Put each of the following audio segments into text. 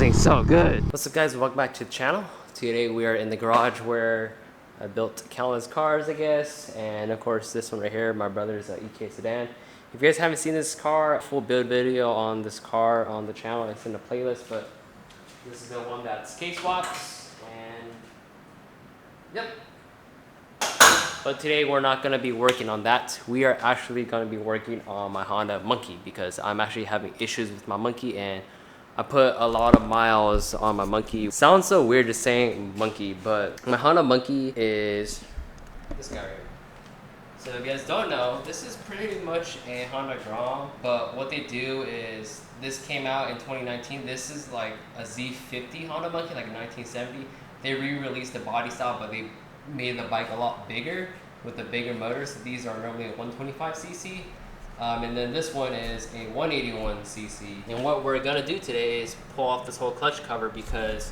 feeling so good. What's up guys, welcome back to the channel. Today we are in the garage where I built countless cars, I guess. And of course this one right here, my brother's EK sedan. If you guys haven't seen this car, full build video on this car on the channel, it's in the playlist, but this is the one that's K-swaps and yep. But today we're not going to be working on that. We are actually going to be working on my Honda Monkey because I'm actually having issues with my Monkey and I put a lot of miles on my Monkey. Sounds so weird just saying Monkey, but my Honda Monkey is this guy right here. So if you guys don't know, this is pretty much a Honda Grom, but what they do is, this came out in 2019. This is like a Z50 Honda Monkey, like a 1970. They re-released the body style, but they made the bike a lot bigger with a bigger motor. So these are normally a 125cc. And then this one is a 181cc. And what we're gonna do today is pull off this whole clutch cover because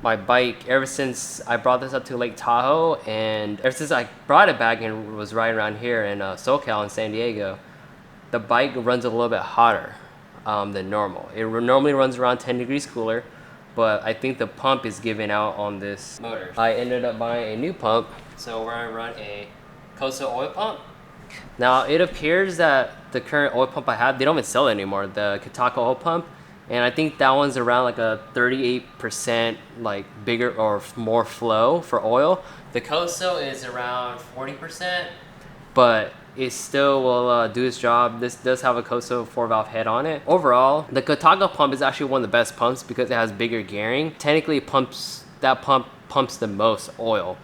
my bike, ever since I brought this up to Lake Tahoe and ever since I brought it back and was riding around here in SoCal in San Diego, the bike runs a little bit hotter than normal. It normally runs around 10 degrees cooler, but I think the pump is giving out on this motor. I ended up buying a new pump, so we're gonna run a Koso oil pump. Now it appears that the current oil pump I have, they don't even sell it anymore, the Kitaka oil pump, and I think that one's around like a 38% like bigger or more flow for oil. The Koso is around 40%, but it still will do its job. This does have a Koso 4-valve head on it. Overall, the Kitaka pump is actually one of the best pumps because it has bigger gearing. Technically, that pump pumps the most oil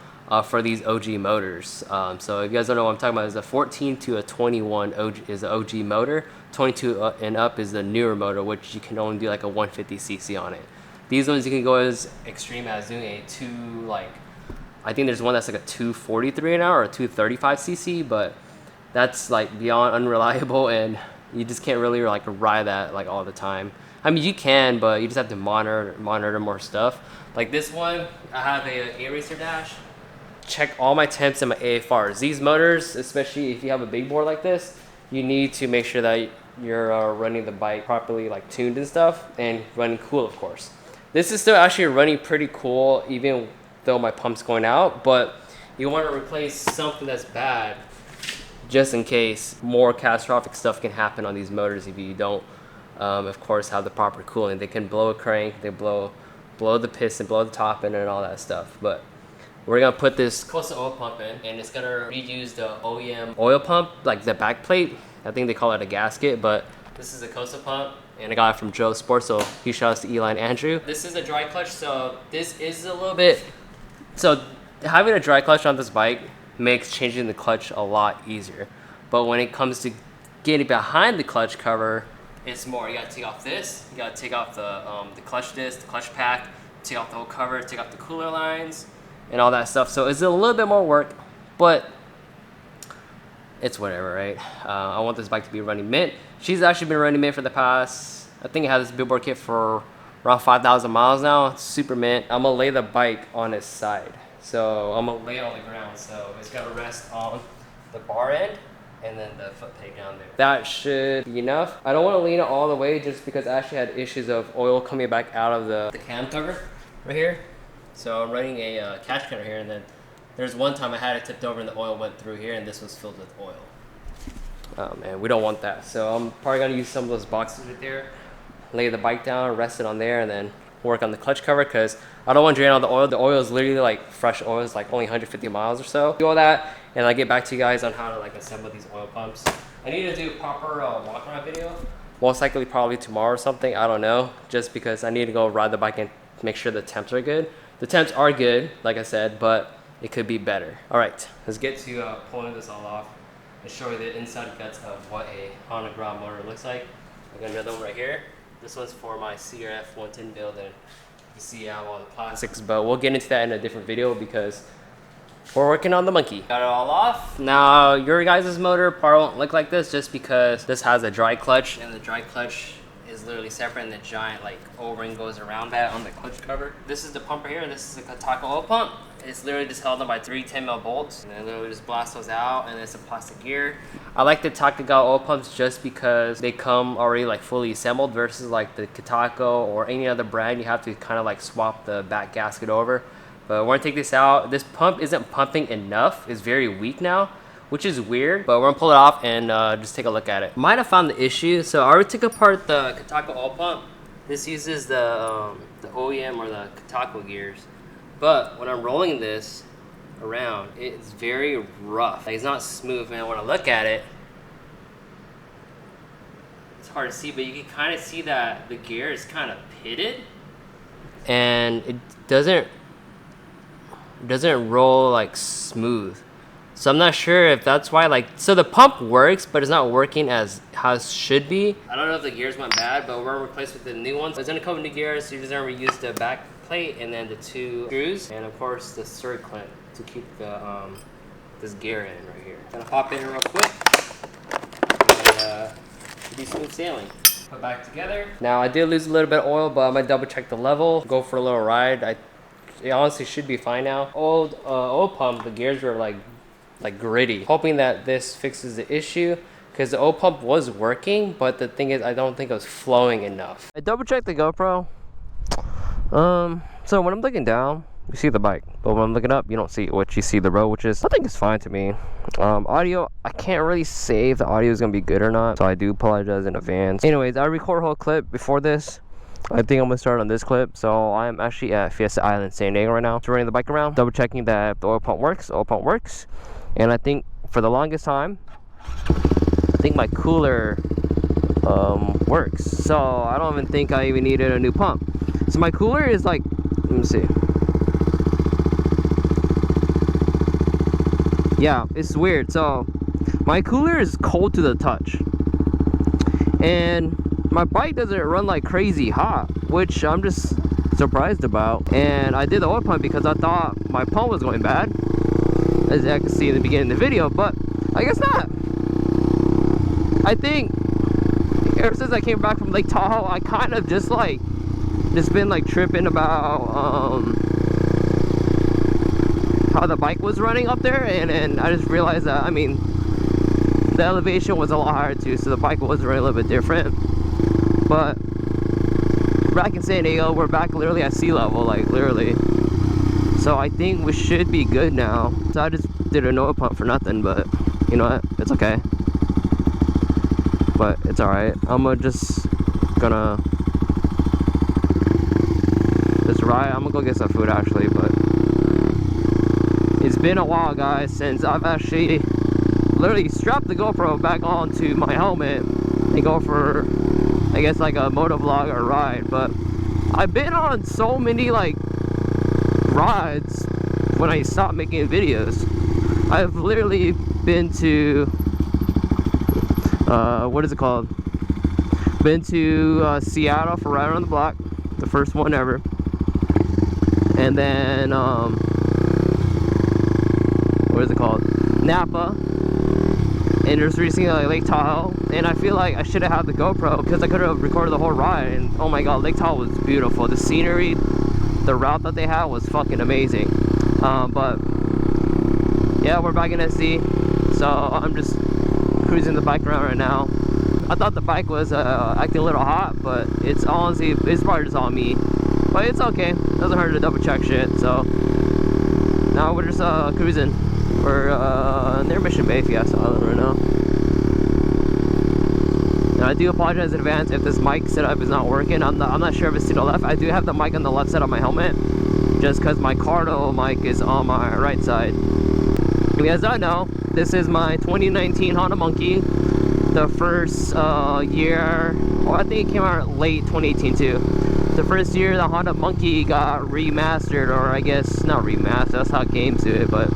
for these OG motors. So if you guys don't know what I'm talking about, it's a 14 to a 21 is the OG motor. 22 and up is the newer motor, which you can only do like a 150cc on it. These ones you can go as extreme as doing a I think there's one that's like a 243 an hour or a 235cc, but that's like beyond unreliable and you just can't really like ride that like all the time. I mean you can, but you just have to monitor more stuff. Like this one, I have a racer dash. Check all my temps and my AFRs. These motors, especially if you have a big bore like this, you need to make sure that you're running the bike properly, like tuned and stuff, and running cool, of course. This is still actually running pretty cool, even though my pump's going out, but you want to replace something that's bad just in case more catastrophic stuff can happen on these motors if you don't, of course, have the proper cooling. They can blow a crank, they blow the piston, blow the top in, and all that stuff. But we're gonna put this Koso oil pump in, and it's gonna reuse the OEM oil pump, like the back plate. I think they call it a gasket, but this is a Koso pump, and I got it from Joe Sports, so huge shout outs to Eli and Andrew. This is a dry clutch, so this is a little bit, so having a dry clutch on this bike makes changing the clutch a lot easier. But when it comes to getting behind the clutch cover, it's more, you gotta take off this, you gotta take off the clutch disc, the clutch pack, take off the whole cover, take off the cooler lines, and all that stuff. So it's a little bit more work, but it's whatever, right? I want this bike to be running mint. She's actually been running mint for the past, I think I have this billboard kit for around 5,000 miles now. It's super mint. I'm gonna lay the bike on its side. So I'm gonna lay it on the ground, so it's gonna rest on the bar end and then the foot peg down there. That should be enough. I don't want to lean it all the way just because I actually had issues of oil coming back out of the cam cover right here. So I'm running a catch cutter here, and then there's one time I had it tipped over and the oil went through here and this was filled with oil. Oh man, we don't want that. So I'm probably gonna use some of those boxes right there, lay the bike down, rest it on there, and then work on the clutch cover because I don't want to drain all the oil. The oil is literally like fresh oil. It's like only 150 miles or so. Do all that and I get back to you guys on how to like assemble these oil pumps. I need to do a proper walk around video. Most likely probably tomorrow or something. I don't know. Just because I need to go ride the bike and make sure the temps are good. The temps are good, like I said, but it could be better. All right, let's get to pulling this all off and show you the inside guts of what a Honda Grom motor looks like. I got another one right here. This one's for my CRF 110 build, and you can see I have all the plastics, but we'll get into that in a different video because we're working on the Monkey. Got it all off. Now, your guys' motor probably won't look like this just because this has a dry clutch, and the dry clutch is is literally separate, and the giant like O-ring goes around that on the clutch cover. This is the pump right here, and this is a Kataco oil pump. It's literally just held on by 3 10mm bolts, and then literally just blast those out, and it's a plastic gear. I like the Takagawa oil pumps just because they come already like fully assembled versus like the Kataco or any other brand. You have to kind of like swap the back gasket over. But we're gonna take this out. This pump isn't pumping enough. It's very weak now, which is weird, but we're gonna pull it off and just take a look at it. Might have found the issue. So I already took apart the Kataco oil pump. This uses the OEM or the Kataco gears. But when I'm rolling this around, it's very rough. Like, it's not smooth, man. When I look at it, it's hard to see, but you can kind of see that the gear is kind of pitted. And it doesn't roll like smooth. So I'm not sure if that's why, like, so the pump works, but it's not working as how it should be. I don't know if the gears went bad, but we're replaced with the new ones. There's only a couple new gears, so you're just gonna reuse the back plate and then the 2 screws, and of course the circlip to keep the this gear in right here. Gonna pop in real quick and be smooth sailing. Put back together. Now I did lose a little bit of oil, but I'm gonna double check the level, go for a little ride. It honestly should be fine now. Old oil pump, the gears were like gritty. Hoping that this fixes the issue, because the oil pump was working, but the thing is I don't think it was flowing enough. I double checked the GoPro. So when I'm looking down, you see the bike, but when I'm looking up, you don't see what you see the road, which is, I think it's fine to me. Audio, I can't really say if the audio is gonna be good or not, so I do apologize in advance. Anyways, I recorded a whole clip before this. I think I'm gonna start on this clip. So I'm actually at Fiesta Island, San Diego right now. Just running the bike around, double checking that the oil pump works. And I think for the longest time, I think my cooler works. So I don't even think I even needed a new pump. So my cooler is like, let me see. Yeah, it's weird. So my cooler is cold to the touch, and my bike doesn't run like crazy hot, which I'm just surprised about. And I did the oil pump because I thought my pump was going bad, as I can see in the beginning of the video, but I guess not. I think ever since I came back from Lake Tahoe, I kind of just been like tripping about how the bike was running up there, and I just realized that, I mean, the elevation was a lot higher too, so the bike was running a little bit different. But back in San Diego, we're back literally at sea level, like literally. So I think we should be good now. So I just did an oil pump for nothing, but you know what? It's okay. But it's alright. I'm gonna ride. I'm gonna go get some food actually, but it's been a while, guys, since I've actually literally strapped the GoPro back onto my helmet and go for, I guess, like a motovlog or ride. But I've been on so many like rides when I stopped making videos. I've literally been to what is it called? Been to Seattle for Ride Around the Block, the first one ever. And then what is it called? Napa. And just recently like Lake Tahoe. And I feel like I should have had the GoPro because I could have recorded the whole ride. And oh my god, Lake Tahoe was beautiful. The scenery, the route that they had was fucking amazing. But yeah, we're back in SC, so I'm just cruising the bike around right now. I thought the bike was acting a little hot, but it's honestly, it's probably just on me. But it's okay, doesn't hurt to double check shit. So now we're just cruising. We're near Mission Bay, Fiesta Island right now. And I do apologize in advance if this mic setup is not working. I'm not sure if it's to the left. I do have the mic on the left side of my helmet, just because my Cardo mic is on my right side. If you guys don't know, this is my 2019 Honda Monkey. The first year, or I think it came out late 2018 too. The first year the Honda Monkey got remastered, or I guess not remastered, that's how it came to it, but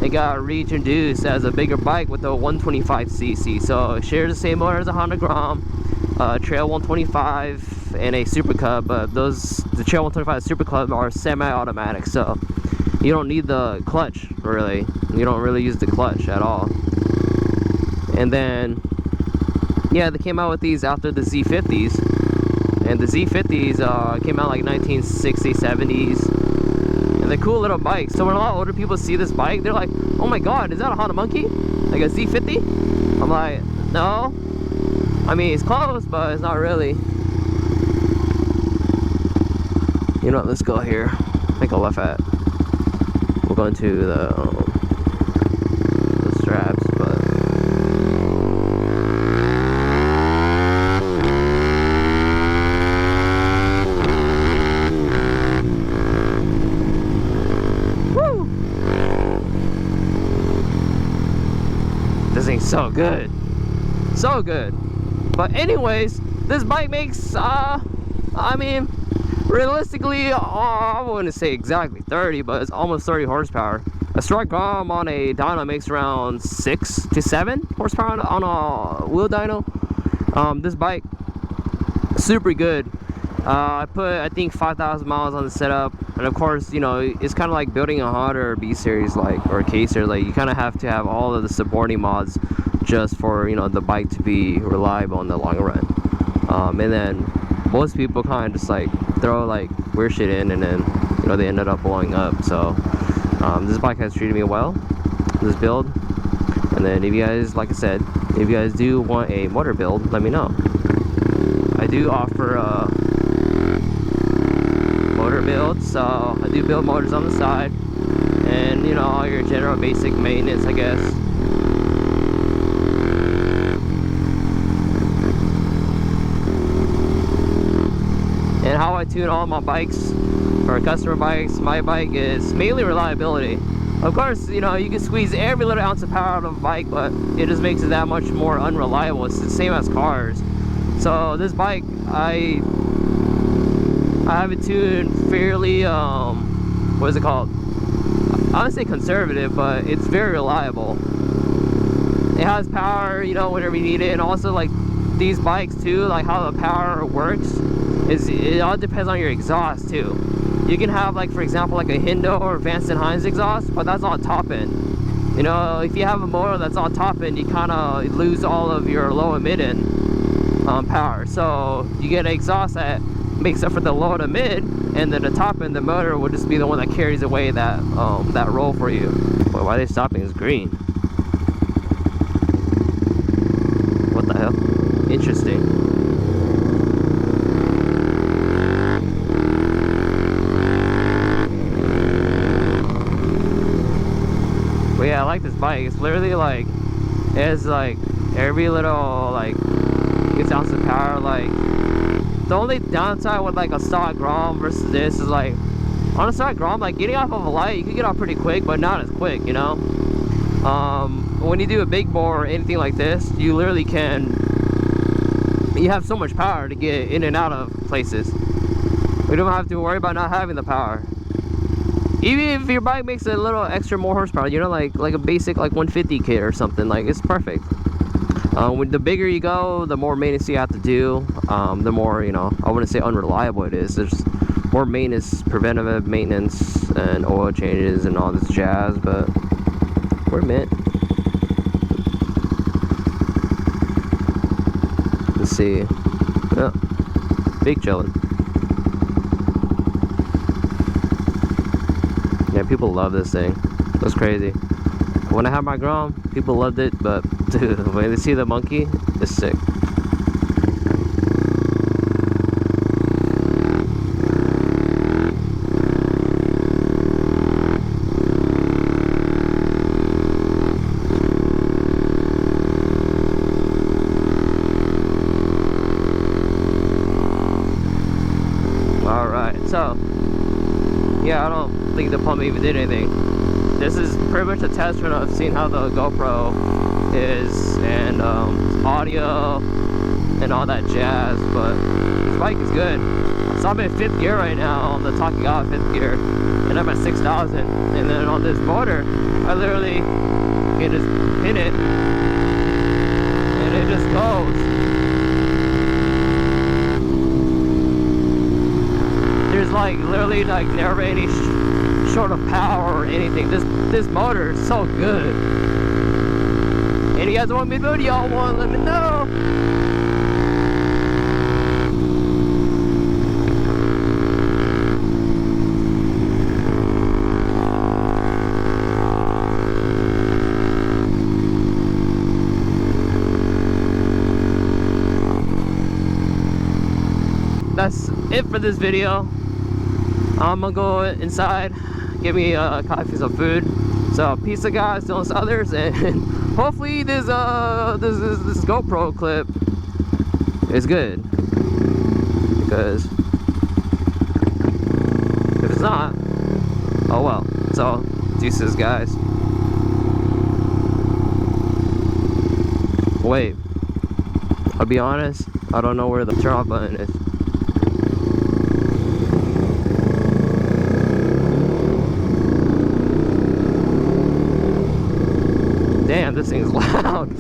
it got reintroduced as a bigger bike with a 125cc. So it shares the same motor as a Honda Grom, Trail 125 and a Super Cub, but the Trail 125 and Super Cub are semi-automatic, so you don't need the clutch really. You don't really use the clutch at all. And then yeah, they came out with these after the Z50s. And the Z50s came out like 1960s, 70s. And they're cool little bikes. So when a lot of older people see this bike, they're like, oh my god, is that a Honda Monkey? Like a Z50? I'm like, no. I mean, it's close, but it's not really. You know what, let's go here. Make a left at. We'll go into the straps, but woo! This thing's so good. So good. But anyways, this bike makes I mean, realistically, I wouldn't say exactly 30, but it's almost 30 horsepower. A strike grom on a dyno makes around 6 to 7 horsepower on a wheel dyno. This bike, super good. I put, I think, 5,000 miles on the setup, and of course, you know, it's kind of like building a Honda or B series, like, or a K series. Like, you kind of have to have all of the supporting mods just for, you know, the bike to be reliable in the long run. And then most people kind of just like throw like weird shit in, and then, you know, they ended up blowing up. So this bike has treated me well, this build. And then if you guys, like I said, if you guys do want a motor build, let me know. I do offer motor builds, so I do build motors on the side, and, you know, all your general basic maintenance, I guess. And how I tune all my bikes, or customer bikes, my bike, is mainly reliability. Of course, you know, you can squeeze every little ounce of power out of a bike, but it just makes it that much more unreliable. It's the same as cars. So this bike, I have it tuned fairly, what is it called? I would say conservative, but it's very reliable. It has power, you know, whenever you need it. And also, like, these bikes too, like how the power works, is it all depends on your exhaust too. You can have, like, for example, like a Hindo or Vance & Hines exhaust, but that's on top end. You know, if you have a motor that's on top end, you kind of lose all of your low emitting power. So you get an exhaust that makes up for the low to mid, and then the top end, the motor will just be the one that carries away that that roll for you. Boy, why are they stopping? It's green. What the hell? Interesting. But yeah, I like this bike. It's literally like, it has like every little like gets ounce of power. Like, the only downside with like a stock Grom versus this is, like, on a stock Grom, like, getting off of a light, you can get off pretty quick, but not as quick, you know. When you do a big bore or anything like this, you literally you have so much power to get in and out of places. We don't have to worry about not having the power. Even if your bike makes a little extra more horsepower, you know, like a basic like 150 kit or something, like, it's perfect. When the bigger you go, the more maintenance you have to do, the more, you know, I wouldn't say unreliable it is. There's more maintenance, preventative maintenance, and oil changes and all this jazz, but we're mint. Let's see. Yeah, big chillin'. Yeah, people love this thing. That's crazy. When I had my Grom, people loved it, but dude, when they see the monkey, it's sick. Alright, so yeah, I don't think the pump even did anything. This is pretty much a test run of seeing how the GoPro is, and audio and all that jazz, but this bike is good. So I'm in 5th gear right now on the Takigawa 5th gear, and I'm at 6,000. And then on this motor, I literally can just hit it, and it just goes. There's like literally like never any short of power or anything. This motor is so good. And you guys want me to do, y'all want to let me know. that's it for this video. I'm gonna go inside, get me coffee, some food. So peace out, guys. Don't others, and hopefully this GoPro clip is good, because if it's not, oh well. So deuces, guys. Wait, I'll be honest, I don't know where the turn off button is. Damn, this thing is loud.